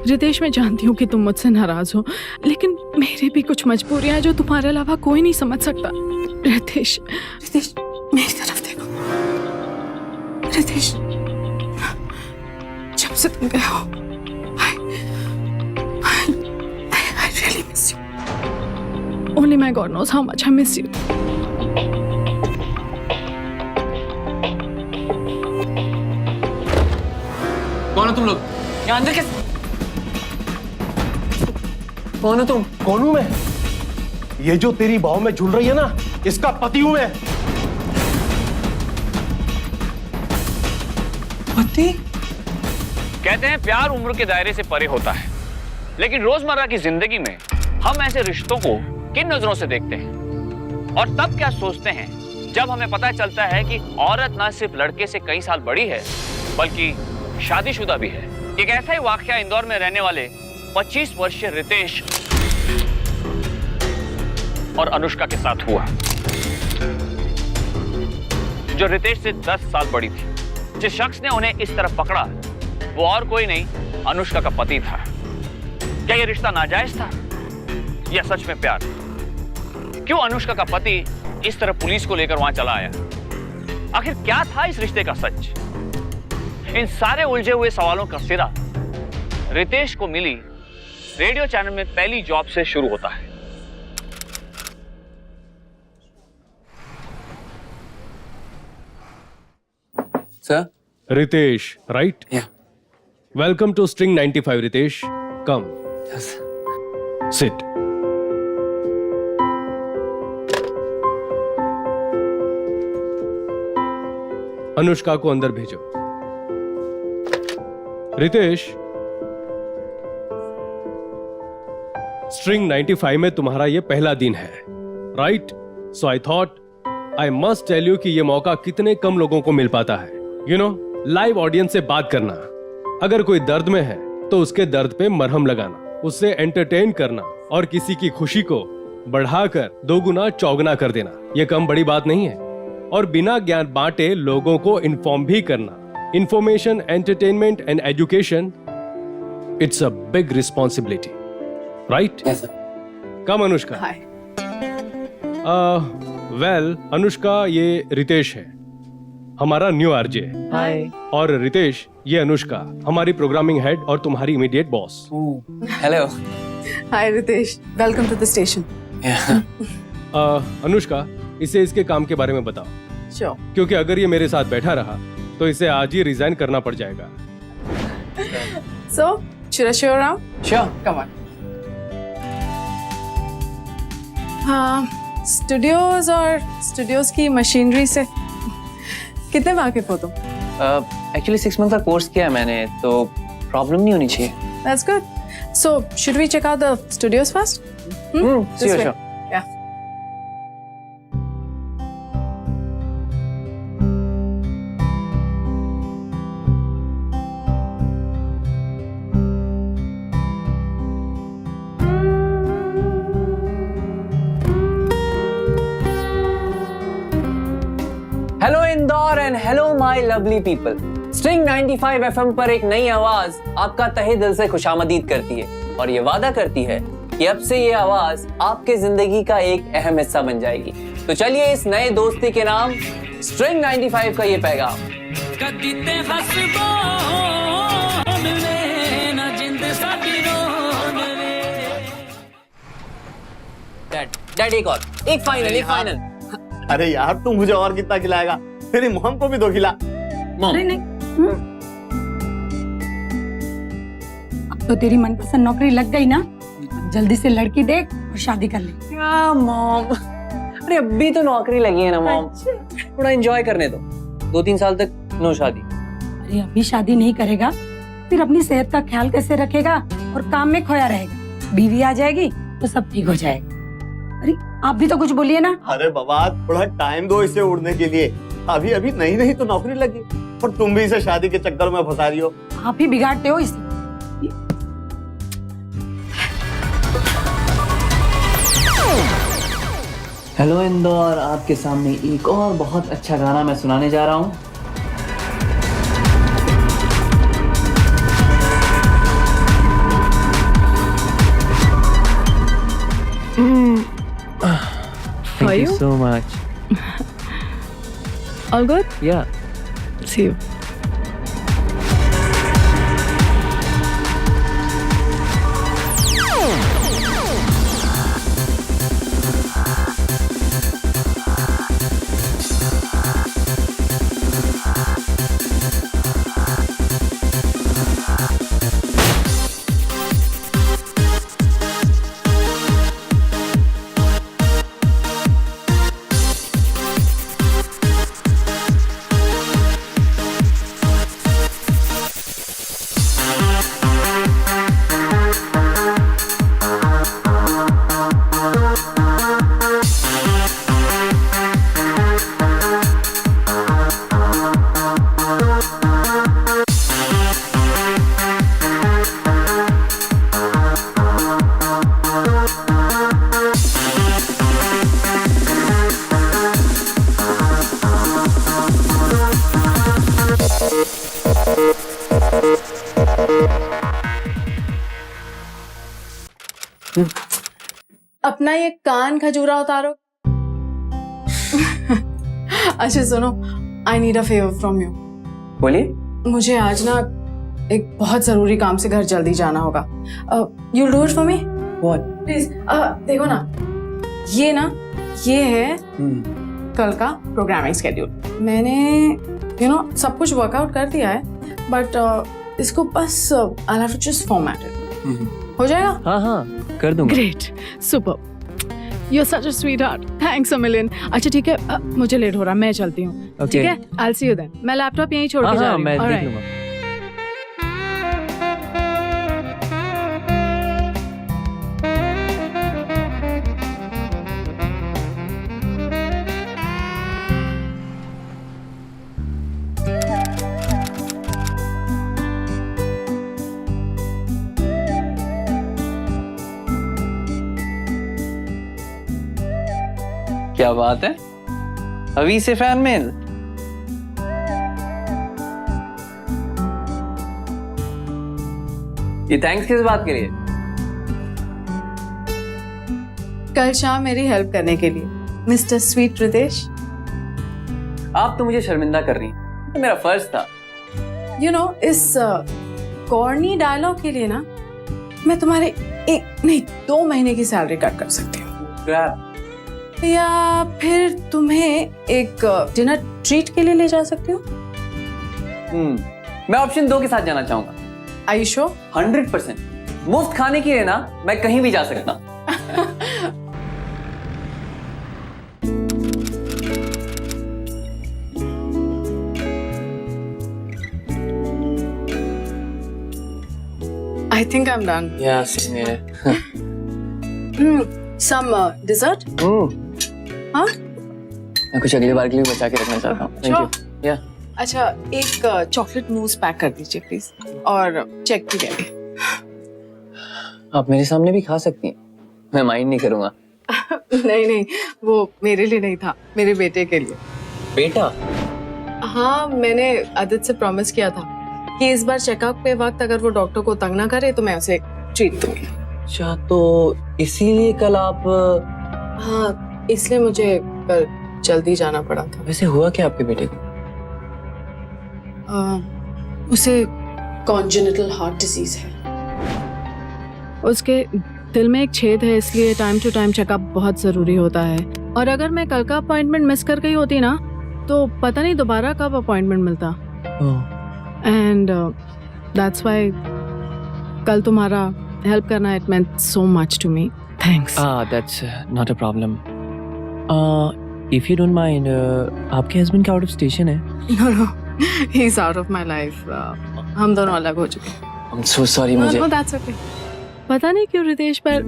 रितेश, मैं जानती हूँ कि तुम मुझसे नाराज हो, लेकिन मेरी भी कुछ मजबूरियां हैं जो तुम्हारे अलावा कोई नहीं समझ सकता। रितेश, रितेश, मेरी तरफ देखो। रितेश, जब से तुम गए हो, I really miss you. Only my God knows how much I miss you. कौन हो तुम लोग? यहाँ अंदर कैसे? कौन हो तुम? कौन हूं मैं? ये जो तेरी बाहों में झूल रही है ना, इसका पति हूं मैं। पति? कहते हैं प्यार उम्र के दायरे से परे होता है, लेकिन रोजमर्रा की जिंदगी में हम ऐसे रिश्तों को किन नजरों से देखते हैं और तब क्या सोचते हैं जब हमें पता चलता है कि औरत ना सिर्फ लड़के से कई साल बड़ी है बल्कि शादीशुदा भी है। एक ऐसा ही वाकया इंदौर में रहने वाले 25 वर्षीय रितेश और अनुष्का के साथ हुआ, जो रितेश से 10 साल बड़ी थी। जिस शख्स ने उन्हें इस तरह पकड़ा वो और कोई नहीं, अनुष्का का पति था। क्या यह रिश्ता नाजायज था या सच में प्यार? क्यों अनुष्का का पति इस तरह पुलिस को लेकर वहां चला आया? आखिर क्या था इस रिश्ते का सच? इन सारे उलझे हुए सवालों का सिरा रितेश को मिली रेडियो चैनल में पहली जॉब से शुरू होता है। Sir? Ritesh, right? Yeah. Welcome to String 95, Ritesh. Come. Yes. Sit. Anushka को अंदर भेजो। रितेश, स्ट्रिंग 95 में तुम्हारा ये पहला दिन है, right? So I thought I must tell you कि ये मौका कितने कम लोगों को मिल पाता है। यू नो, लाइव ऑडियंस से बात करना, अगर कोई दर्द में है तो उसके दर्द पे मरहम लगाना, उससे एंटरटेन करना और किसी की खुशी को बढ़ाकर दोगुना चौगुना कर देना, ये कम बड़ी बात नहीं है। और बिना ज्ञान बांटे लोगों को इन्फॉर्म भी करना। Information, entertainment and education, it's a big responsibility, right? Yes, sir. Come Anushka. Hi. Well Anushka, ये रितेश है, हमारा न्यू आरजे। Hi. और रितेश, ये अनुष्का, हमारी प्रोग्रामिंग हेड और तुम्हारी immediate boss. Hello. Hi Ritesh, welcome to the station. Yeah. Anushka, इसे इसके काम के बारे में बताओ, श्योर। क्योंकि अगर ये मेरे साथ बैठा रहा तो इसे आज ही रिजाइन करना पड़ जाएगा। सो should I show you around? Sure. Come on. हाँ, स्टूडियोज और स्टूडियोज की मशीनरी से कितने वाकिफ हो तुम? Actually 6 month का कोर्स किया है मैंने, तो प्रॉब्लम नहीं होनी चाहिए। That's good. So should we check out the studios first? This Sure, way. sure. Yeah. Hello Indore and hello my lovely people. String 95 FM पर एक नई आवाज आपका तहे दिल से खुशामदीद करती है और ये वादा करती है कि अब से ये आवाज आपके जिंदगी का एक अहम हिस्सा बन जाएगी। तो चलिए इस नए दोस्ती के नाम स्ट्रिंग 95 का ये पैगाम। डैड एक और, एक फाइनल। अरे यार तू मुझे और कितना खिलाएगा? तेरी मॉम को भी दो खिला। अरे नहीं, अब तो तेरी मनपसंद नौकरी लग गई ना, जल्दी से लड़की देख और शादी कर ले। क्या मॉम? अरे अभी तो नौकरी लगी है ना मॉम, थोड़ा एंजॉय करने दो। 2-3 साल तक नो शादी। अरे अभी शादी नहीं करेगा फिर अपनी सेहत का ख्याल कैसे रखेगा और काम में खोया रहेगा। बीवी आ जाएगी तो सब ठीक हो जाएगा। अरे आप भी तो कुछ बोलिए ना। अरे बाबा थोड़ा टाइम दो इसे उड़ने के लिए, अभी अभी नहीं तो नौकरी लगी और तुम भी इसे शादी के चक्कर में फंसा रही हो। आप ही बिगाड़ते हो इसे। हेलो इंदौर, आपके सामने एक और बहुत अच्छा गाना मैं सुनाने जा रहा हूँ। How are Thank you you? so much. All good? Yeah. See you. अपना ये कान खजूरा उतारो। अच्छा सुनो, I need a favour from you. बोलिए। मुझे आज ना एक बहुत जरूरी काम से घर जल्दी जाना होगा। You do it for me What? Please. देखो ना, ये है कल का प्रोग्रामिंग स्केड्यूल। मैंने सब कुछ वर्कआउट कर दिया है, बट इसको बस I have to just format it. हो जाएगा? हाँ कर दूंगा। Great, super, you are such a sweetheart, thanks a million. अच्छा ठीक है, मुझे लेट हो रहा है, मैं चलती हूँ। Okay. ठीक है, I will see you then. मैं लैपटॉप यहीं छोड़ के जा हाँ रही मैं हूँ। देख Alright. लूंगा। क्या बात है, अभी से फैन मेल। ये थैंक्स किस बात के लिए? कल शाम मेरी हेल्प करने के लिए, मिस्टर स्वीट रितेश। आप तो मुझे शर्मिंदा कर रही हैं, तो मेरा फर्ज था। इस कॉर्नी डायलॉग के लिए ना मैं तुम्हारे 1 नहीं 2 महीने की सैलरी कट कर सकती हूँ, ग्रैब। या फिर तुम्हें एक डिनर ट्रीट के लिए ले जा सकती हूँ। मैं ऑप्शन 2 के साथ जाना चाहूंगा। आयुषो 100% मुफ्त खाने के लिए ना मैं कहीं भी जा सकता हूँ। I think I am done. Yeah same here. Some dessert. हाँ मैं कुछ अगली बार के लिए बचा के रखना चाहता हूँ। Thank you. या अच्छा, एक चॉकलेट मूस पैक कर दीजिए प्लीज, और चेक भी करिए। आप मेरे सामने भी खा सकती हैं, मैं माइंड नहीं करूंगा। नहीं, वो मेरे लिए नहीं था, मेरे बेटे के लिए। बेटा? हाँ, मैंने आदित्य से प्रॉमिस किया था कि इस बार चेकअप के वक्त अगर वो डॉक्टर को तंग ना करे तो मैं उसे ट्रीट दूंगी। अच्छा, तो इसीलिए कल आप? हाँ, इसलिए मुझे कल जल्दी जाना पड़ा था। वैसे हुआ क्या आपके बेटे को? उसे कॉन्जेनिटल हार्ट डिजीज है। उसके दिल में एक छेद है, इसलिए टाइम टू टाइम चेकअप बहुत जरूरी होता है। और अगर मैं कल का अपॉइंटमेंट मिस कर गई होती ना, तो पता नहीं दोबारा कब अपॉइंटमेंट मिलता। एंड दैट्स व्हाई कल तुम्हारा हेल्प करना, it meant so much to me. Thanks. That's not a problem. If you don't mind, आपके हस्बैंड का आउट ऑफ स्टेशन है? No, he is out of my life. हम दोनों अलग हो चुके हैं। I'm so sorry, मुझे। No, that's okay. पता नहीं क्यों रितेश, पर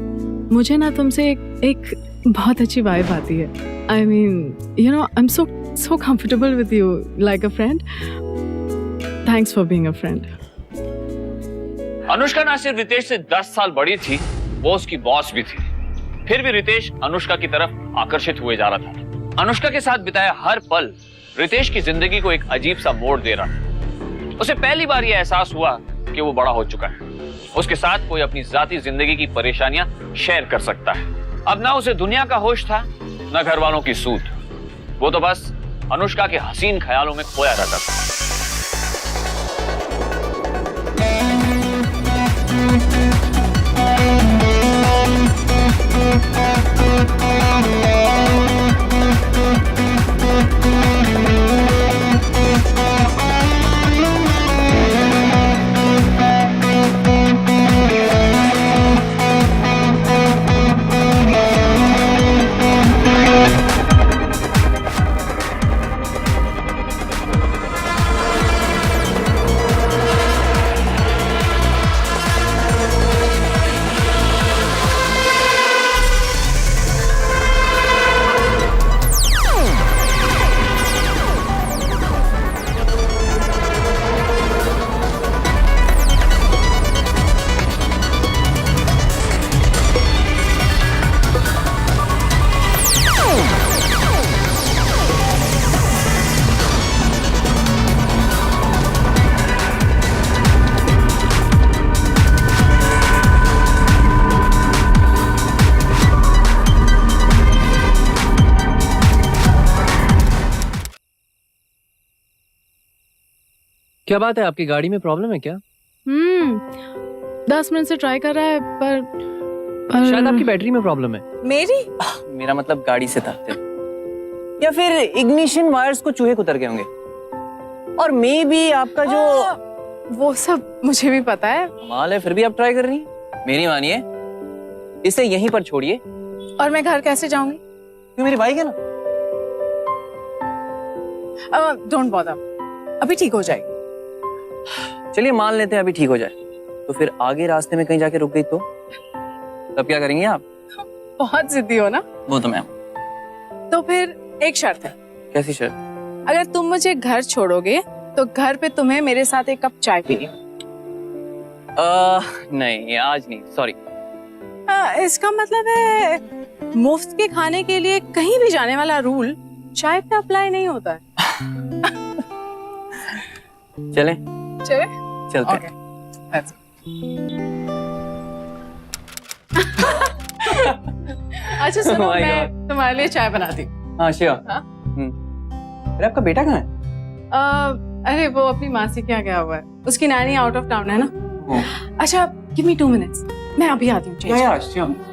मुझे ना तुमसे एक बहुत अच्छी वाइब आती है। I mean, I'm so comfortable with you, like a friend. Thanks for being a friend. Anushka ना सिर्फ रितेश से 10 साल बड़ी थी, वो उसकी बॉस भी थी। फिर भी रितेश अनुष्का की तरफ आकर्षित हुए जा रहा था। अनुष्का के साथ बिताया हर पल रितेश की जिंदगी को एक अजीब सा मोड़ दे रहा था। उसे पहली बार यह एहसास हुआ कि वो बड़ा हो चुका है। उसके साथ कोई अपनी जाती जिंदगी की परेशानियां शेयर कर सकता है। अब ना उसे दुनिया का होश था, ना घर वालों की सूध। वो तो बस अनुष्का के हसीन ख्यालों में खोया रहता था। क्या बात है, आपकी गाड़ी में प्रॉब्लम है क्या? 10 मिनट से ट्राई कर रहा है पर शायद आपकी बैटरी में प्रॉब्लम है। मेरी मेरा मतलब गाड़ी से था, या फिर इग्निशन वायर्स को चूहे कुतर गए होंगे, और मे बी आपका जो वो सब मुझे भी पता है। कमाल है, फिर भी आप ट्राई कर रही हैं। मेरी मानिए, इसे यहीं पर छोड़िए। और मैं घर कैसे जाऊंगी? क्यों, मेरी बाइक है ना। डोंट बॉदर, अभी ठीक हो जाएगी। चलिए मान लेते हैं अभी ठीक हो जाए, तो फिर आगे रास्ते में कहीं जाके रुक गई तो तब क्या करेंगे आप? बहुत जिद्दी हो ना। वो तो मैम। तो फिर एक शर्त है। कैसी शर्त? अगर तुम मुझे घर छोड़ोगे तो घर पे तुम्हें मेरे साथ एक कप चाय पीनी। नहीं आज नहीं, सॉरी। इसका मतलब है मुफ्त के खाने के लिए कहीं भी जाने वाला रूल चाय पे अप्लाई नहीं होता है। चले चले चलते हैं। अच्छा सुनो, Oh my मैं God. तुम्हारे लिए चाय बनाती हूँ। हाँ श्योर। हाँ? अरे आपका बेटा कहाँ है? अरे वो अपनी मासी के यहाँ गया हुआ है, उसकी नानी आउट ऑफ टाउन है ना। अच्छा गिव मी 2 मिनट्स, मैं अभी आती हूँ। Sure.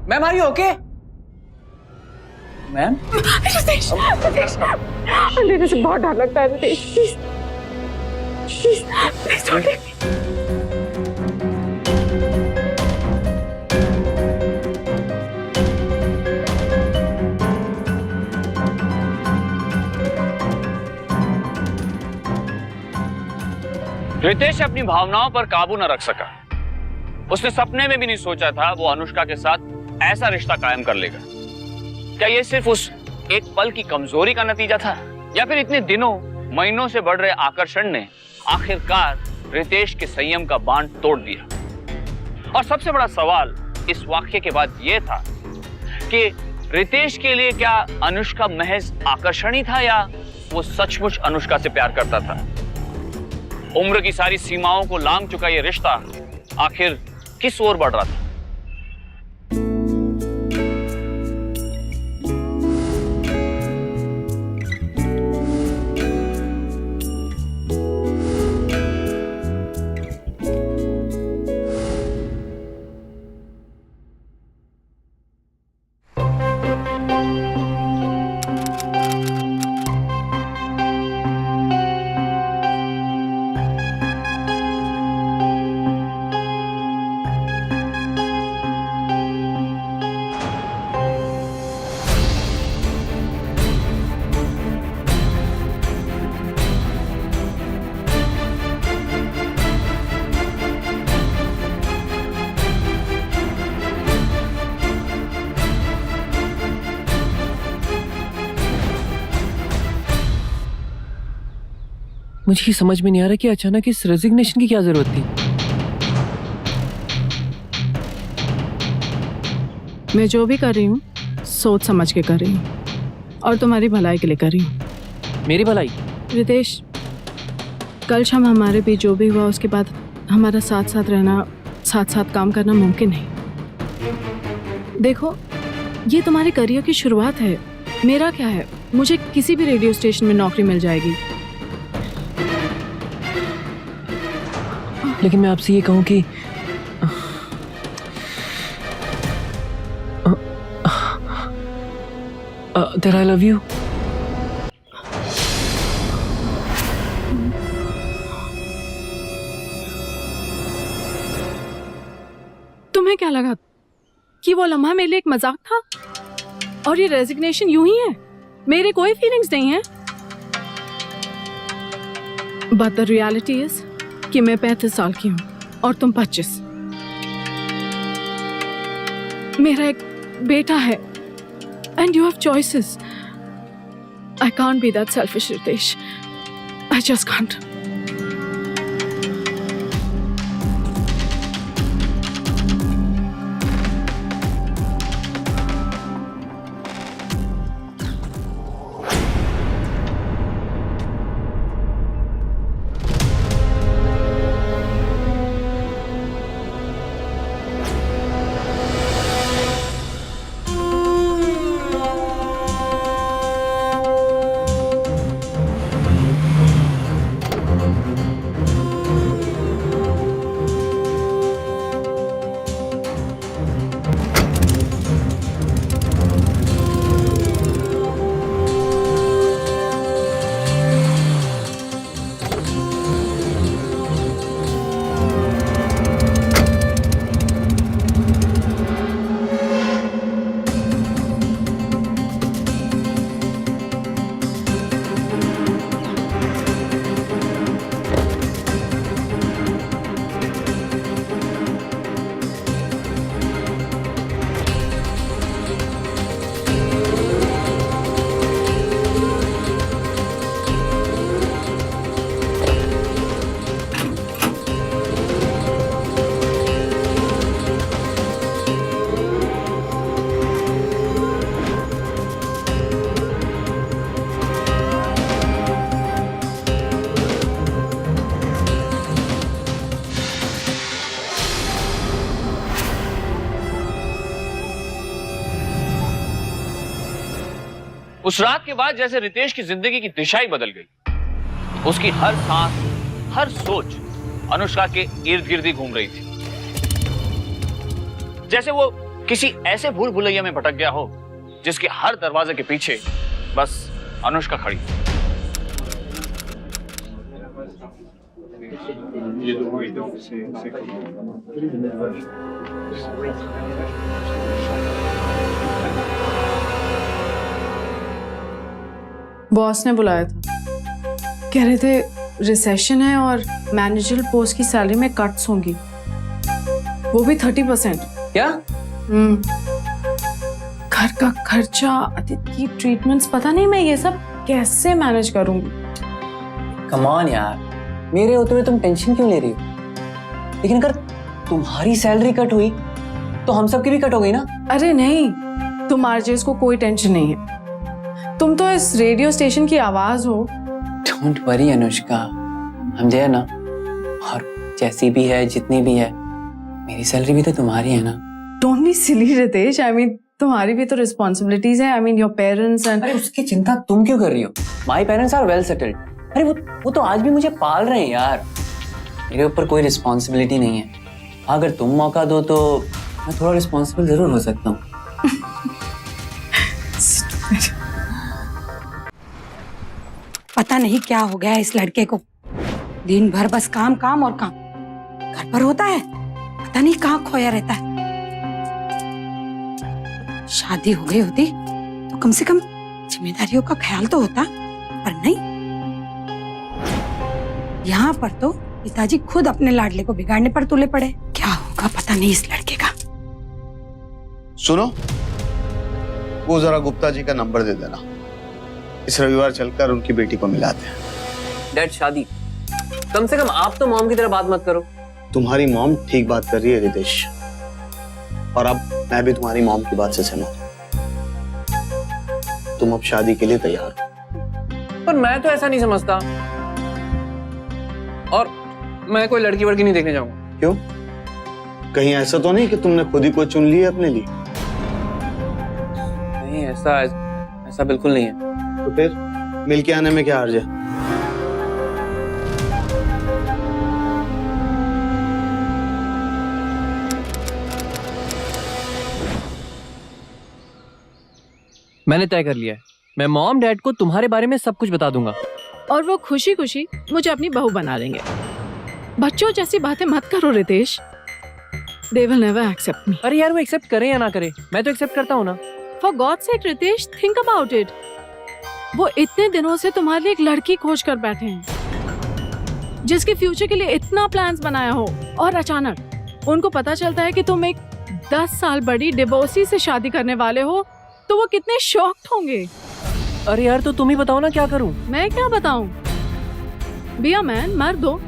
Ma'am are you okay? Ma'am अंधेरे से बहुत डर लगता है रितेश। रितेश अपनी भावनाओं पर काबू न रख सका। उसने सपने में भी नहीं सोचा था वो अनुष्का के साथ ऐसा रिश्ता कायम कर लेगा। क्या ये सिर्फ उस एक पल की कमजोरी का नतीजा था, या फिर इतने दिनों महीनों से बढ़ रहे आकर्षण ने आखिरकार रितेश के संयम का बांध तोड़ दिया? और सबसे बड़ा सवाल इस वाक्य के बाद यह था कि रितेश के लिए क्या अनुष्का महज आकर्षण ही था, या वो सचमुच अनुष्का से प्यार करता था? उम्र की सारी सीमाओं को लांघ चुका यह रिश्ता आखिर किस ओर बढ़ रहा था? मुझे ये समझ में नहीं आ रहा कि अचानक इस रेजिग्नेशन की क्या जरूरत थी। मैं जो भी कर रही हूँ सोच समझ के कर रही हूँ और तुम्हारी भलाई के लिए कर रही हूँ। मेरी भलाई? रितेश, कल शाम हमारे बीच जो भी हुआ उसके बाद हमारा साथ साथ रहना, साथ साथ काम करना मुमकिन नहीं। देखो, ये तुम्हारे करियर की शुरुआत है। मेरा क्या है, मुझे किसी भी रेडियो स्टेशन में नौकरी मिल जाएगी। लेकिन मैं आपसे ये कहूँ कि that I love you. तुम्हें क्या लगा कि वो लम्हा मेरे लिए एक मजाक था और ये रेजिग्नेशन यूं ही है? मेरे कोई फीलिंग्स नहीं है। बट द रियलिटी इज कि मैं 35 साल की हूं और तुम 25। मेरा एक बेटा है and you have choices. I can't be that selfish Ritesh, I just can't. उस रात के बाद जैसे रितेश की जिंदगी की दिशा ही बदल गई। उसकी हर सांस, हर सोच अनुष्का के इर्द गिर्द ही घूम रही थी। जैसे वो किसी ऐसे भूल भुलैया में भटक गया हो जिसके हर दरवाजे के पीछे बस अनुष्का खड़ी। बॉस ने बुलाया था, कह रहे थे रिसेशन है और मैनेजर पोस्ट की सैलरी में कट्स होंगी, वो भी 30%। क्या? घर का खर्चा, अदिति की ट्रीटमेंट्स, पता नहीं मैं ये सब कैसे मैनेज करूंगी। कम ऑन यार, मेरे होते हुए तुम टेंशन क्यों ले रही हो? लेकिन अगर तुम्हारी सैलरी कट हुई तो हम सब की भी कट हो गई ना। अरे नहीं, तुम आरजेस को कोई टेंशन नहीं है, तुम तो इस रेडियो स्टेशन की आवाज हो। डोंट वरी अनुष्का, हम जो है ना, और जैसी भी है, जितनी भी है, मेरी सैलरी भी तो तुम्हारी है ना। Don't be silly Ritesh, I mean तुम्हारी भी तो रिस्पॉन्सिबिलिटीज है। I mean your parents and. अरे उसकी चिंता तुम क्यों कर रही हो? My parents are well settled. अरे वो तो आज भी मुझे पाल रहे हैं यार। मेरे ऊपर कोई रिस्पॉन्सिबिलिटी नहीं है। अगर तुम मौका दो तो मैं थोड़ा रिस्पॉन्सिबल जरूर हो सकता हूँ। पता नहीं क्या हो गया है इस लड़के को, दिन भर बस काम काम और काम। घर पर होता है, पता नहीं कहाँ खोया रहता है। शादी हो गई होती तो कम से कम जिम्मेदारियों का ख्याल तो होता, पर नहीं। यहाँ पर तो पिताजी खुद अपने लाडले को बिगाड़ने पर तुले पड़े। क्या होगा पता नहीं इस लड़के का। सुनो, वो जरा गुप्ता जी का नंबर दे देना, इस रविवार चलकर उनकी बेटी को मिलाते हैं। डैड, शादी कम से कम आप तो मॉम की तरह बात मत करो। तुम्हारी मॉम ठीक बात कर रही है रितेश, और अब मैं भी तुम्हारी मॉम की बात से सहमत हूं। तुम अब शादी के लिए तैयार हो। पर मैं तो ऐसा नहीं समझता, और मैं कोई लड़की वड़की नहीं देखने जाऊंगा। क्यों? कहीं ऐसा तो नहीं कि तुमने खुद ही कोई चुन ली है अपने लिए? नहीं, ऐसा बिल्कुल नहीं है। तो फिर मिल के आने में क्या हर्ज है? मैंने तय कर लिया है, मैं मॉम डैड को तुम्हारे बारे में सब कुछ बता दूंगा। और वो खुशी खुशी मुझे अपनी बहू बना देंगे। बच्चों जैसी बातें मत करो Ritesh. They will never accept me. अरे यार वो एक्सेप्ट करे या ना करे, मैं तो एक्सेप्ट करता हूँ ना। For God's sake Ritesh, think about it. वो इतने दिनों से तुम्हारे लिए एक लड़की खोज कर बैठे हैं, जिसके फ्यूचर के लिए इतना प्लान्स बनाया हो, और अचानक उनको पता चलता है कि तुम एक 10 साल बड़ी डिवोर्सी से शादी करने वाले हो, तो वो कितने शॉक्ड होंगे। अरे यार तो तुम ही बताओ ना क्या करूं। मैं क्या बताऊं? बी अ मैन, मर्द हो,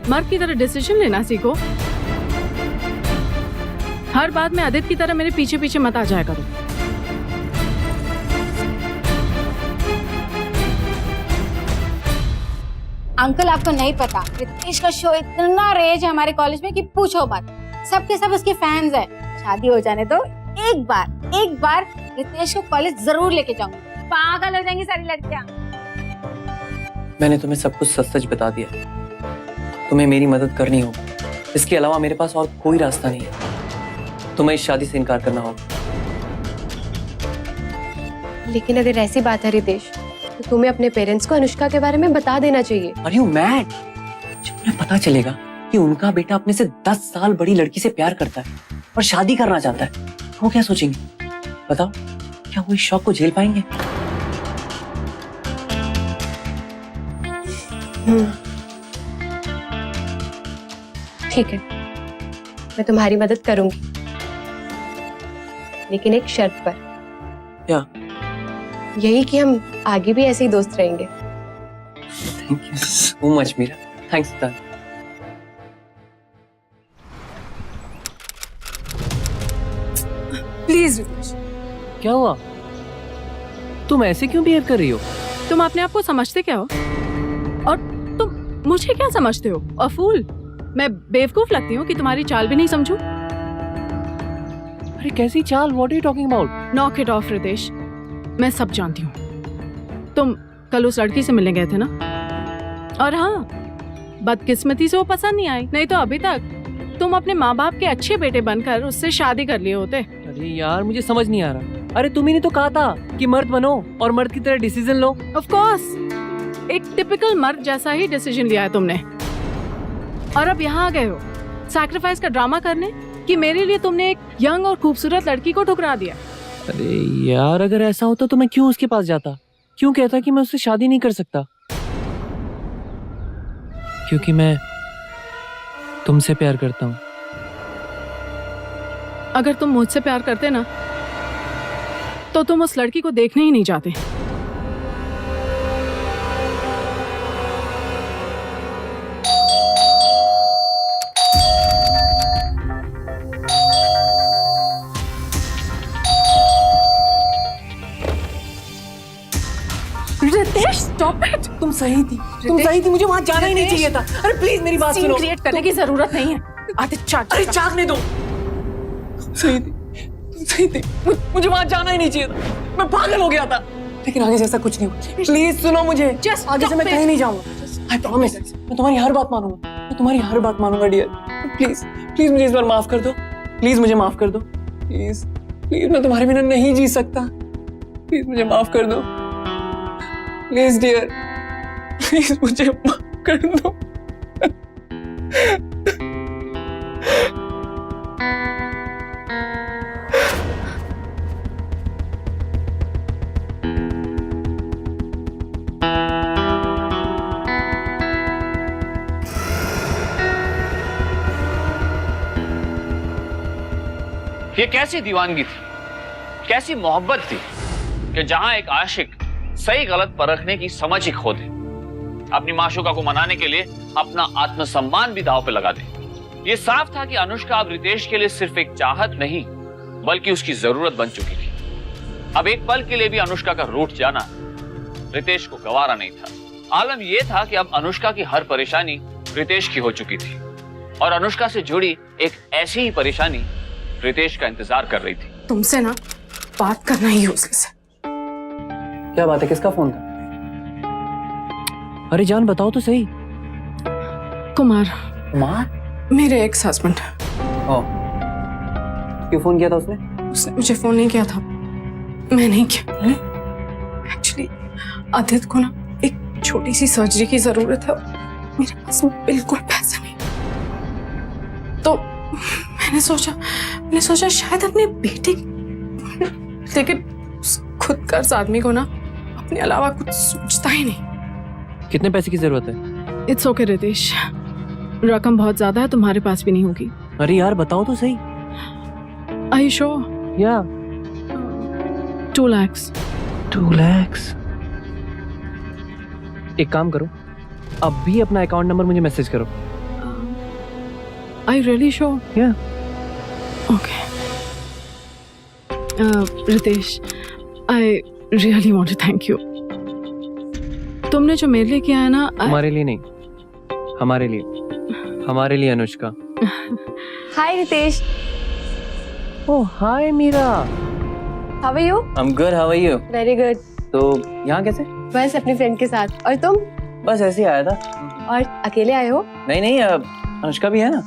मर्द की तरह डिसीजन लेना सीखो। हर बात में आदित्य की तरह मेरे पीछे पीछे मत आ जाया करो। अंकल आपको नहीं पता, रितेश का शो इतना रेज है हमारे कॉलेज में कि पूछो मत। सबके सब उसके फैंस हैं। शादी हो जाने तो एक बार रितेश को कॉलेज जरूर लेके जाऊंगी। पागल हो जाएंगी सारी लड़कियां। मैंने तुम्हें सब कुछ सच सच बता दिया। तुम्हें मेरी मदद करनी होगी, इसके अलावा मेरे पास और कोई रास्ता नहीं है। तुम्हें इस शादी से इनकार करना होगा। लेकिन अगर ऐसी बात है रितेश, तो तुम्हें अपने पेरेंट्स को अनुष्का के बारे में बता देना चाहिए। Are you mad? जब उन्हें पता चलेगा कि उनका बेटा अपने से 10 साल बड़ी लड़की से प्यार करता है और शादी करना चाहता है, वो क्या सोचेंगे? बताओ, क्या वो इस शौक को झेल पाएंगे? ठीक है, मैं तुम्हारी मदद करूंगी, लेकिन एक शर्त पर। क्या? यही कि हम आगे भी ऐसे ही दोस्त रहेंगे। Thank you so much Meera. Thanks sir. Please Ritesh. क्या हुआ? तुम ऐसे क्यों बिहेव कर रही हो? तुम अपने आप को समझते क्या हो? और तुम मुझे क्या समझते हो? अ फूल? मैं बेवकूफ लगती हूँ कि तुम्हारी चाल भी नहीं समझूं? अरे कैसी चाल? What are you talking about? Knock it off Ritesh, मैं सब जानती हूँ। तुम कल उस लड़की से मिलने गए थे ना? और हाँ, बदकिस्मती से वो पसंद नहीं आई, नहीं तो अभी तक तुम अपने माँ बाप के अच्छे बेटे बनकर उससे शादी कर लिए होते। अरे यार मुझे समझ नहीं आ रहा। अरे तुम ही ने तो कहा था कि मर्द बनो और मर्द की तरह डिसीजन लो। ऑफ कोर्स, एक टिपिकल मर्द जैसा ही डिसीजन लिया है तुमने, और अब यहाँ आ गए हो सैक्रिफाइस का ड्रामा करने कि मेरे लिए तुमने एक यंग और खूबसूरत लड़की को ठुकरा दिया। अरे यार अगर ऐसा होता तो मैं क्यों उसके पास जाता? क्यों कहता कि मैं उससे शादी नहीं कर सकता? क्योंकि मैं तुमसे प्यार करता हूँ। अगर तुम मुझसे प्यार करते ना, तो तुम उस लड़की को देखने ही नहीं जाते। Ritesh, stop it. तुम सही थी, मुझे वहाँ जाना ही नहीं चाहिए था। अरे प्लीज मेरी बात सुनो। क्रिएट करने की जरूरत नहीं है। आदित्य, अरे चाकने दो। तुम सही थी, मुझे वहाँ जाना ही नहीं चाहिए था। मैं पागल हो गया था, लेकिन आगे से ऐसा कुछ नहीं हुआ। प्लीज सुनो मुझे। आगे से मैं कहीं नहीं जाऊंगा। आई प्रॉमिस, मैं तुम्हारी हर बात मानूंगा। मैं तुम्हारी हर बात मानूंगा डियर। प्लीज मुझे इस बार माफ कर दो। प्लीज मुझे माफ कर दो। प्लीज मैं तुम्हारे बिना नहीं जी सकता। प्लीज मुझे माफ कर दो। प्लीज डियर, प्लीज मुझे माफ कर दो। ये कैसी दीवानगी थी, कैसी मोहब्बत थी कि जहां एक आशिक सही गलत परखने की समझ ही खो दे। अपनी माशूका को मनाने के लिए अपना आत्मसम्मान भी दांव पे लगा दे। ये साफ था कि अनुष्का अब रितेश के लिए सिर्फ एक चाहत नहीं बल्कि उसकी जरूरत बन चुकी थी। अब एक पल के लिए भी अनुष्का का रूठ जाना रितेश को गवारा नहीं था। आलम यह था कि अब अनुष्का की हर परेशानी रितेश की हो चुकी थी और अनुष्का से जुड़ी एक ऐसी ही परेशानी रितेश का इंतजार कर रही थी। तुमसे ना बात करना ही यूजलेस है। क्या बात है, किसका फोन था? अरे जान बताओ तो सही। कुमार, मेरे एक्स हस्बैंड। क्यों फोन किया था उसने? उसने मुझे फोन नहीं किया था, मैं नहीं किया। एक्चुअली आदित्य को ना एक छोटी सी सर्जरी की जरूरत है, मेरे पास बिल्कुल पैसे नहीं, तो मैंने सोचा शायद अपने बेटे, लेकिन खुद कर्ज आदमी को ना अपने अलावा कुछ सोचता ही नहीं। कितने पैसे की जरूरत है? इट्स ओके रितेश, रकम बहुत ज्यादा है, तुम्हारे पास भी नहीं होगी। अरे यार बताओ तो सही। Are you sure? या 2 lakhs. 2 lakhs। एक काम करो, अब भी अपना अकाउंट नंबर मुझे मैसेज करो। Are you really sure? या Okay. Ritesh, I really want to thank you. तुमने जो मेरे लिए किया है ना, हमारे लिए नहीं, हमारे लिए Anushka. Hi Ritesh, oh hi Meera. How are you? I'm good, how are you? Very good. तो यहाँ कैसे? बस अपनी फ्रेंड के साथ। और तुम? बस ऐसे ही आया था। और अकेले आए हो? नहीं, अनुष्का भी है ना।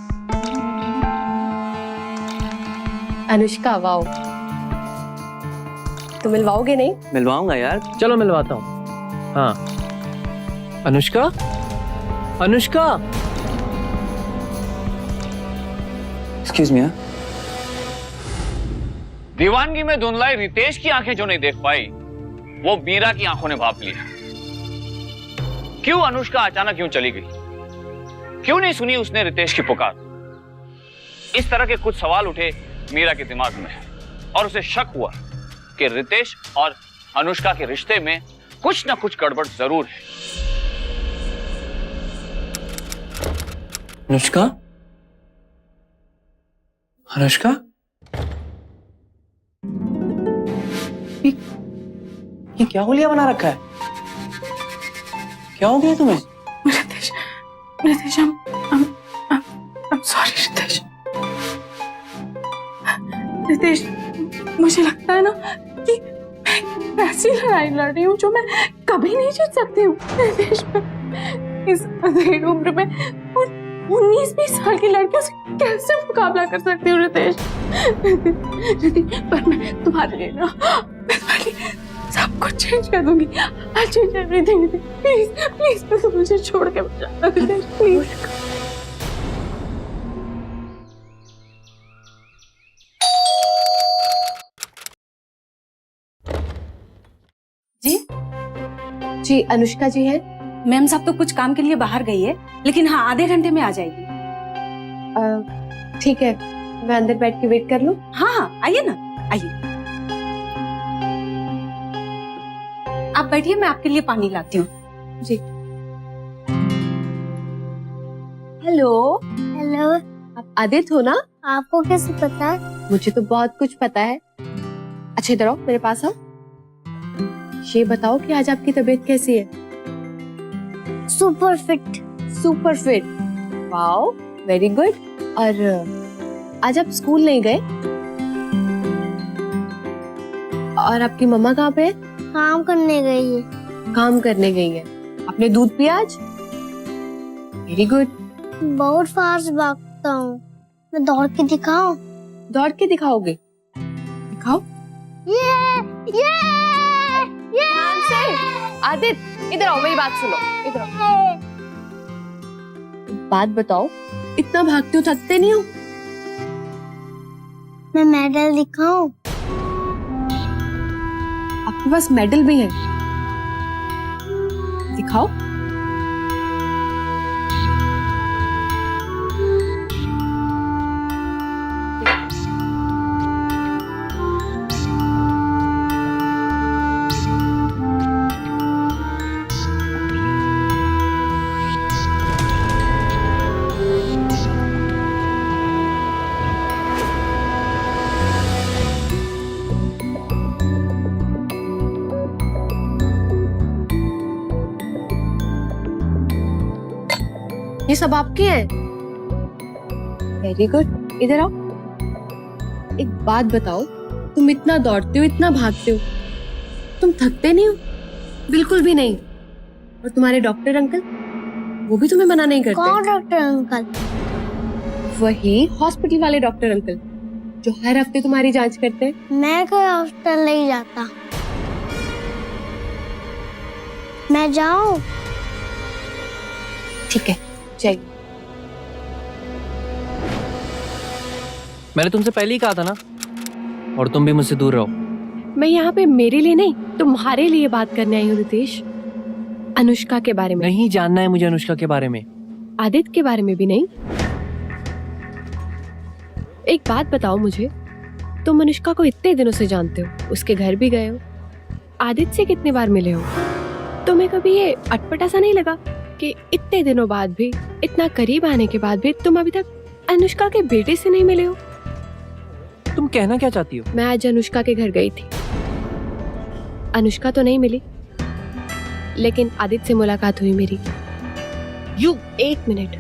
अनुष्का, वाओ, तो मिलवाओगे नहीं? मिलवाऊंगा यार, चलो मिलवाता हूँ। हाँ अनुष्का, एक्सक्यूज मी। दीवानगी में धुंधलाई रितेश की आंखें जो नहीं देख पाई वो मीरा की आंखों ने भाप लिया। क्यों अनुष्का अचानक क्यों चली गई? क्यों नहीं सुनी उसने रितेश की पुकार? इस तरह के कुछ सवाल उठे मीरा के दिमाग में और उसे शक हुआ कि रितेश और अनुष्का के रिश्ते में कुछ ना कुछ गड़बड़ जरूर है। अनुष्का, ये क्या होलिया बना रखा है? क्या हो गया तुम्हें? Ritesh, I'm sorry Ritesh. रितेश, मुझे लगता है ना कि मैं ऐसी लड़ाई लड़ रही हूँ जो मैं कभी नहीं जीत सकती हूँ। रितेश, इस अंधेरी उम्र में 19-20 साल की लड़कियों से कैसे मुकाबला कर सकती हूँ रितेश? रितेश, पर मैं तुम्हारे लिए ना सब कुछ चेंज कर दूंगी। I'll change everything. प्लीज तुम मुझे छोड़ के मत जाना रितेश, प्लीज। जी, अनुष्का जी है। मैम साहब तो कुछ काम के लिए बाहर गई है, लेकिन हाँ आधे घंटे में आ जाएगी। ठीक है, मैं अंदर बैठ के वेट कर लूं? हाँ आइए ना, आइए। आप बैठिए, मैं आपके लिए पानी लाती हूँ। जी। हेलो। आप आदित्य हो ना? आपको कैसे पता है? मुझे तो बहुत कुछ पता है। अच्छा इधर आओ, मेरे पास आओ। ये बताओ कि आज आपकी तबीयत कैसी है? Super fit. Wow, very good. और आज आप स्कूल नहीं गए? और आपकी मम्मा कहाँ पे है? काम करने गई है। काम करने गई है। आपने दूध पिया आज? Very good. बहुत फास्ट भागता हूँ, मैं दौड़ के दिखाऊं? दौड़ के दिखाओगे? दिखाओ। ये आदित्य इधर आओ, मेरी बात सुनो। इधर आओ। बात बताओ, इतना भागते हो, थकते नहीं हो? मैं मेडल दिखाऊं? आपके पास मेडल भी है, दिखाओ। ये सब आपके हैं? वेरी गुड, इधर आओ। एक बात बताओ, तुम इतना दौड़ते हो, इतना भागते हो, तुम थकते नहीं हो? बिल्कुल भी नहीं। और तुम्हारे डॉक्टर अंकल, वो भी तुम्हें मना नहीं करते? कौन डॉक्टर अंकल? वही हॉस्पिटल वाले डॉक्टर अंकल जो हर हफ्ते तुम्हारी जांच करते हैं। मैं कोई हॉस्पिटल नहीं जाता। मैं जाऊं? ठीक है, जाइए। मैंने तुमसे पहले ही कहा था ना, और तुम भी मुझसे दूर रहो। मैं यहाँ पे मेरे लिए नहीं, तुम्हारे लिए बात करने आई हूँ रितेश। अनुष्का के बारे में। नहीं जानना है मुझे अनुष्का के बारे में। आदित्य के बारे में भी नहीं। एक बात बताओ मुझे, तुम अनुष्का को इतने दिनों से जानते हो, उसके घर भी गए हो, आदित्य से कितने बार मिले हो, तुम्हें कभी ये अटपटा सा नहीं लगा कि इतने दिनों बाद भी, इतना करीब आने के बाद भी तुम अभी तक अनुष्का के बेटे से नहीं मिले हो? तुम कहना क्या चाहती हो? मैं आज अनुष्का के घर गई थी। अनुष्का तो नहीं मिली, लेकिन आदित्य से मुलाकात हुई मेरी। यू एक मिनट,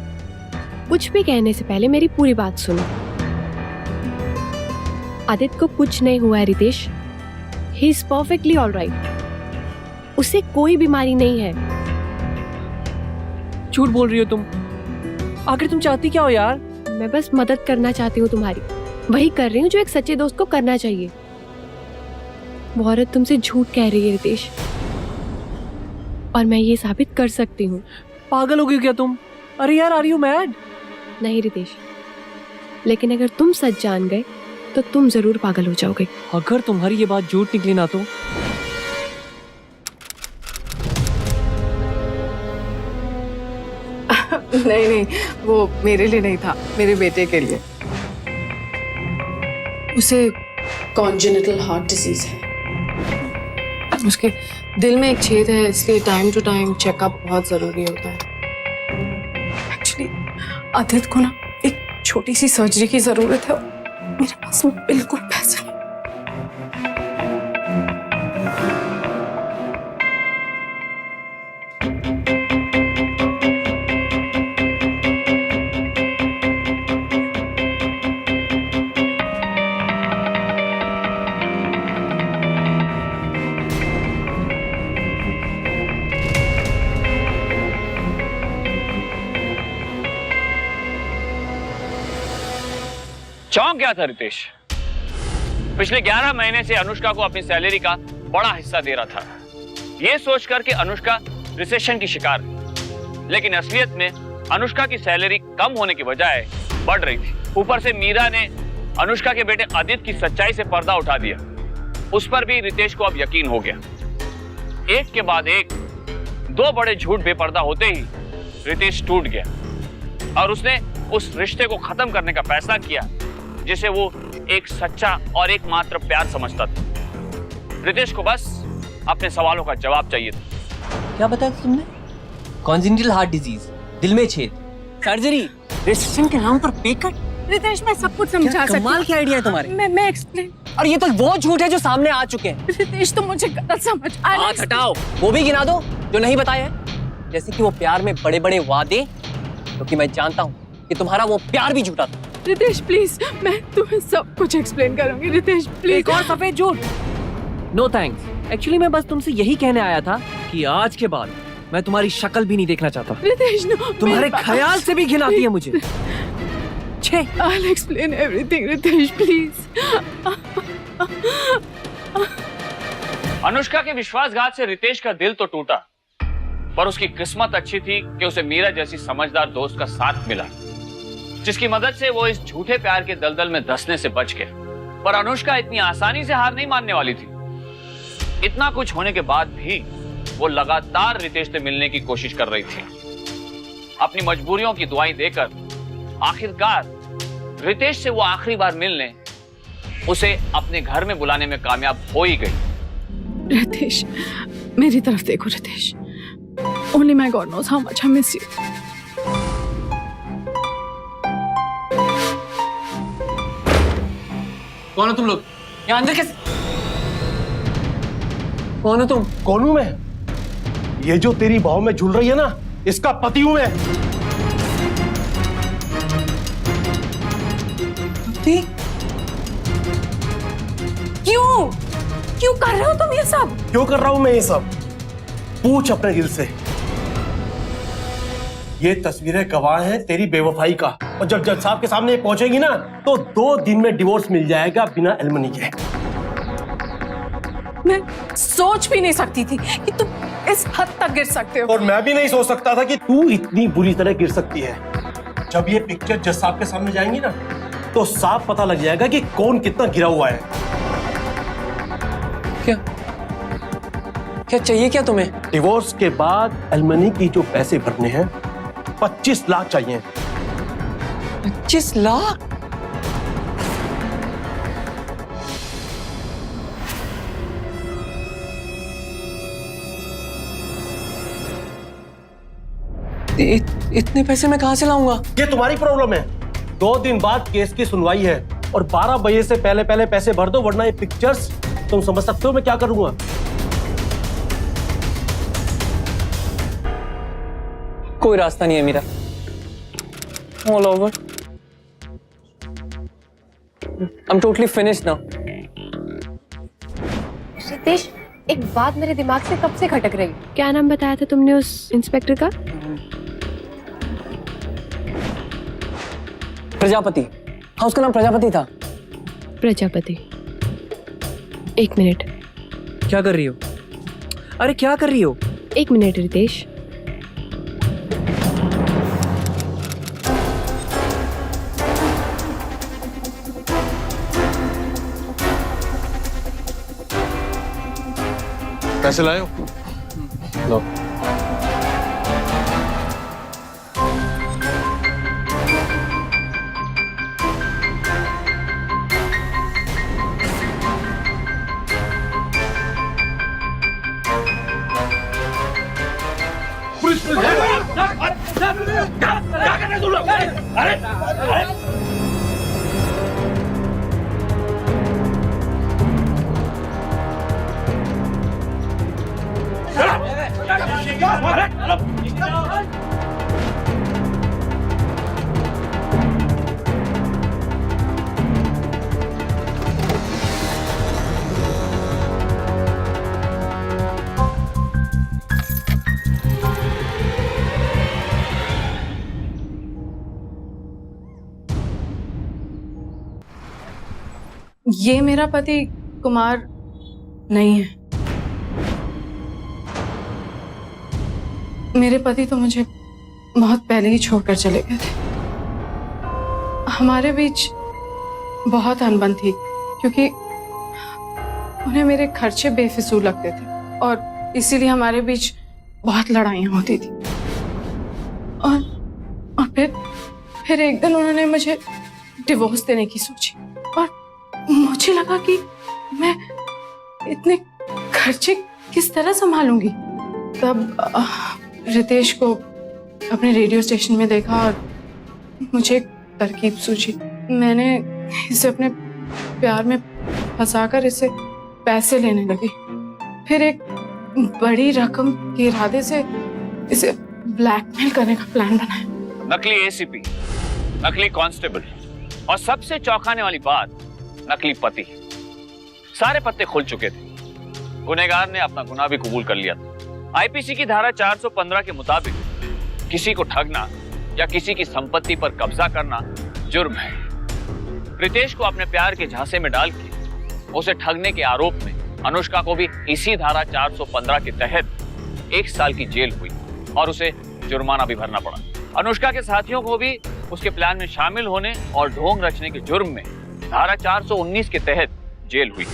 कुछ भी कहने से पहले मेरी पूरी बात सुनो। आदित्य को कुछ नहीं हुआ है Ritesh, he is perfectly alright. उसे कोई बीमारी नहीं है। झूठ बोल रही हो तुम। आखिर तुम चाहती क्या हो यार? मैं बस मदद करना चाहती हूँ तुम्हारी, वही कर रही हूँ जो एक सच्चे दोस्त को करना चाहिए। वो औरत तुमसे झूठ कह रही है रितेश, और मैं ये साबित कर सकती हूँ। पागल हो गई क्या तुम? अरे यार, आर यू मैड? नहीं रितेश, लेकिन अगर तुम सच जान गए तो तुम जरूर पागल हो जाओगे। अगर तुम्हारी ये बात झूठ निकली ना तो? नहीं नहीं, वो मेरे लिए नहीं था, मेरे बेटे के लिए। उसे कॉन्जेनिटल हार्ट डिजीज है, उसके दिल में एक छेद है, इसलिए टाइम टू टाइम चेकअप बहुत जरूरी होता है। एक्चुअली आदित्य को ना एक छोटी सी सर्जरी की जरूरत है, मेरे पास में बिल्कुल पैसा नहीं। चौंक गया था रितेश। पिछले 11 महीने से अनुष्का को अपनी सैलरी का बड़ा हिस्सा दे रहा था, ये सोचकर कि अनुष्का रिसेशन की शिकार है। लेकिन असलियत में अनुष्का की सैलरी कम होने की बजाय बढ़ रही थी। ऊपर से मीरा ने अनुष्का के बेटे आदित्य की सच्चाई से पर्दा उठा दिया। उस पर भी रितेश को अब यकीन हो गया। एक के बाद एक दो बड़े झूठ बेपर्दा होते ही रितेश टूट गया और उसने उस रिश्ते को खत्म करने का फैसला किया जिसे वो एक सच्चा और एकमात्र प्यार समझता था। रितेश को बस अपने सवालों का जवाब चाहिए था। क्या बताया तुमने? कॉन्जेनिटल हार्ट डिजीज, दिल में छेद, सर्जरी, रिसेशन के नाम पर पे कट। रितेश, मैं सब कुछ समझा सकती हूँ। कमाल के आइडिया है तुम्हारे। मैं एक्सप्लेन। और ये तो वो झूठ है जो सामने आ चुके हैं। रितेश, तुम मुझे गलत समझ। हाथ हटाओ, वो भी गिना दो जो नहीं बताया है, जैसे कि वो प्यार में बड़े बड़े वादे, क्योंकि मैं जानता हूँ कि तुम्हारा वो प्यार भी झूठा था। रितेश प्लीज, मैं तुम्हें सब कुछ एक्सप्लेन करूंगी। रितेश प्लीज। एक और सफेद झूठ। नो थैंक्स, एक्चुअली मैं बस तुमसे यही कहने आया था कि आज के बाद मैं तुम्हारी शक्ल भी नहीं देखना चाहता। रितेश नो, तुम्हारे ख्याल से भी घिन आती है मुझे। छे, I'll explain everything, Ritesh please. Anushka के विश्वासघात से रितेश का दिल तो टूटा, पर उसकी किस्मत अच्छी थी कि उसे मीरा जैसी समझदार दोस्त का साथ मिला, जिसकी मदद से वो इस झूठे प्यार के दलदल में धंसने से बच गया। पर अनुष्का इतनी आसानी से हार नहीं मानने वाली थी। इतना कुछ होने के बाद भी वो लगातार रितेश से मिलने की कोशिश कर रही थी। अपनी मजबूरियों की दुआएं देकर आखिरकार रितेश से वो आखिरी बार मिलने, उसे अपने घर में बुलाने में कामयाब हो ही गई। रितेश, मेरी तरफ देखो Ritesh. Only my God knows how much I miss you. कौन हो तुम लोग? यहाँ अंदर कैसे? कौन हो तुम? कौन हूं मैं? ये जो तेरी बाहों में झूल रही है ना, इसका पति हूं मैं। शादी? क्यों क्यों कर रहे हो तुम ये सब? क्यों कर रहा हूं मैं ये सब? पूछ अपने दिल से। ये तस्वीरें गवाह हैं तेरी बेवफाई का, और जब जज साहब के सामने ये पहुंचेगी ना तो 2 दिन में डिवोर्स मिल जाएगा बिना एलिमनी के। मैं सोच भी नहीं सकती थी कि तुम इस हद तक गिर सकते हो। और मैं भी नहीं सोच सकता था कि तू इतनी बुरी तरह गिर सकती है। जब ये पिक्चर जज साहब के सामने जाएंगी ना तो साफ पता लग जाएगा कि कौन कितना गिरा हुआ है। क्या क्या चाहिए क्या तुम्हें? डिवोर्स के बाद एलिमनी की जो पैसे भरने हैं 25 लाख चाहिए। 25 लाख? इतने पैसे मैं कहां से लाऊंगा? ये तुम्हारी प्रॉब्लम है। 2 दिन बाद केस की सुनवाई है और 12 बजे से पहले पहले पैसे भर दो, वरना ये पिक्चर्स तुम समझ सकते हो मैं क्या करूंगा। कोई रास्ता नहीं है मेरा। All over. I'm totally finished now. Ritesh, एक बात मेरे दिमाग से कब से खटक रही। क्या नाम बताया था तुमने उस इंस्पेक्टर का? प्रजापति। हाँ, उसका नाम प्रजापति था। प्रजापति। 1 मिनट। क्या कर रही हो? अरे क्या कर रही हो? 1 मिनट रितेश। पैसे लाए हो? लो। ये मेरा पति कुमार नहीं है। मेरे पति तो मुझे बहुत पहले ही छोड़कर चले गए थे। हमारे बीच बहुत अनबन थी क्योंकि उन्हें मेरे खर्चे बेफिजूल लगते थे और इसीलिए हमारे बीच बहुत लड़ाइयाँ होती थी। और फिर एक दिन उन्होंने मुझे डिवोर्स देने की सोची और मुझे लगा कि मैं इतने खर्चे किस तरह संभालूंगी। तब रितेश को अपने रेडियो स्टेशन में देखा और मुझे एक तरकीब सूझी। मैंने इसे अपने प्यार में फंसाकर इसे पैसे लेने लगी। फिर एक बड़ी रकम के इरादे से इसे ब्लैकमेल करने का प्लान बनाया। नकली एसीपी, नकली कांस्टेबल और सबसे चौंकाने वाली बात, नकली पति। सारे पत्ते खुल चुके थे। गुनहगार ने अपना गुनाह भी कबूल कर लिया था। आईपीसी की धारा 415 के मुताबिक किसी को ठगना या किसी की संपत्ति पर कब्जा करना जुर्म है। रितेश को अपने प्यार के झांसे में डाल के उसे ठगने के आरोप में अनुष्का को भी इसी धारा 415 के तहत 1 साल की जेल हुई और उसे जुर्माना भी भरना पड़ा। अनुष्का के साथियों को भी उसके प्लान में शामिल होने और ढोंग रचने के जुर्म में धारा 419 के तहत जेल हुई।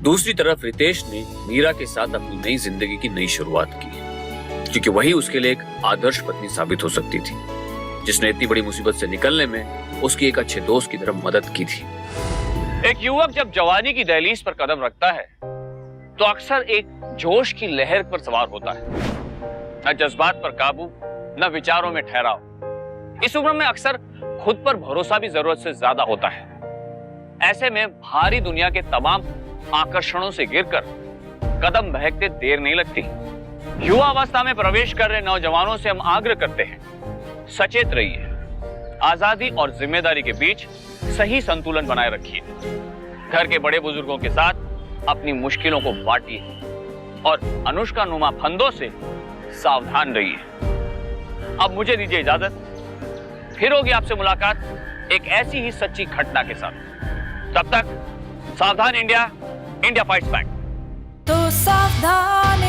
दूसरी तरफ रितेश ने मीरा के साथ अपनी नई जिंदगी की नई शुरुआत की, क्योंकि वही उसके लिए एक आदर्श पत्नी साबित हो सकती थी, जिसने इतनी बड़ी मुसीबत से निकलने में उसकी एक अच्छे दोस्त की तरफ मदद की थी। एक युवक जब जवानी की दहलीज पर कदम रखता है तो अक्सर एक जोश की लहर पर सवार होता है। न जज्बात पर काबू, न विचारों में ठहराव। इस उम्र में अक्सर खुद पर भरोसा भी जरूरत से ज्यादा होता है। ऐसे में भारी दुनिया के तमाम आकर्षणों से गिरकर कदम बहकते देर नहीं लगती। युवा अवस्था में प्रवेश कर रहे नौजवानों से हम आग्रह करते हैं, सचेत रहिए। आजादी और जिम्मेदारी के बीच सही संतुलन बनाए रखिए। घर के बड़े बुजुर्गों के साथ अपनी मुश्किलों को बांटिए और अनुष्का नुमा फंदों से सावधान रहिए। अब मुझे दीजिए इजाजत, फिर होगी आपसे मुलाकात एक ऐसी ही सच्ची घटना के साथ। तब तक सावधान इंडिया, इंडिया फाइट्स बैक। तो सावधान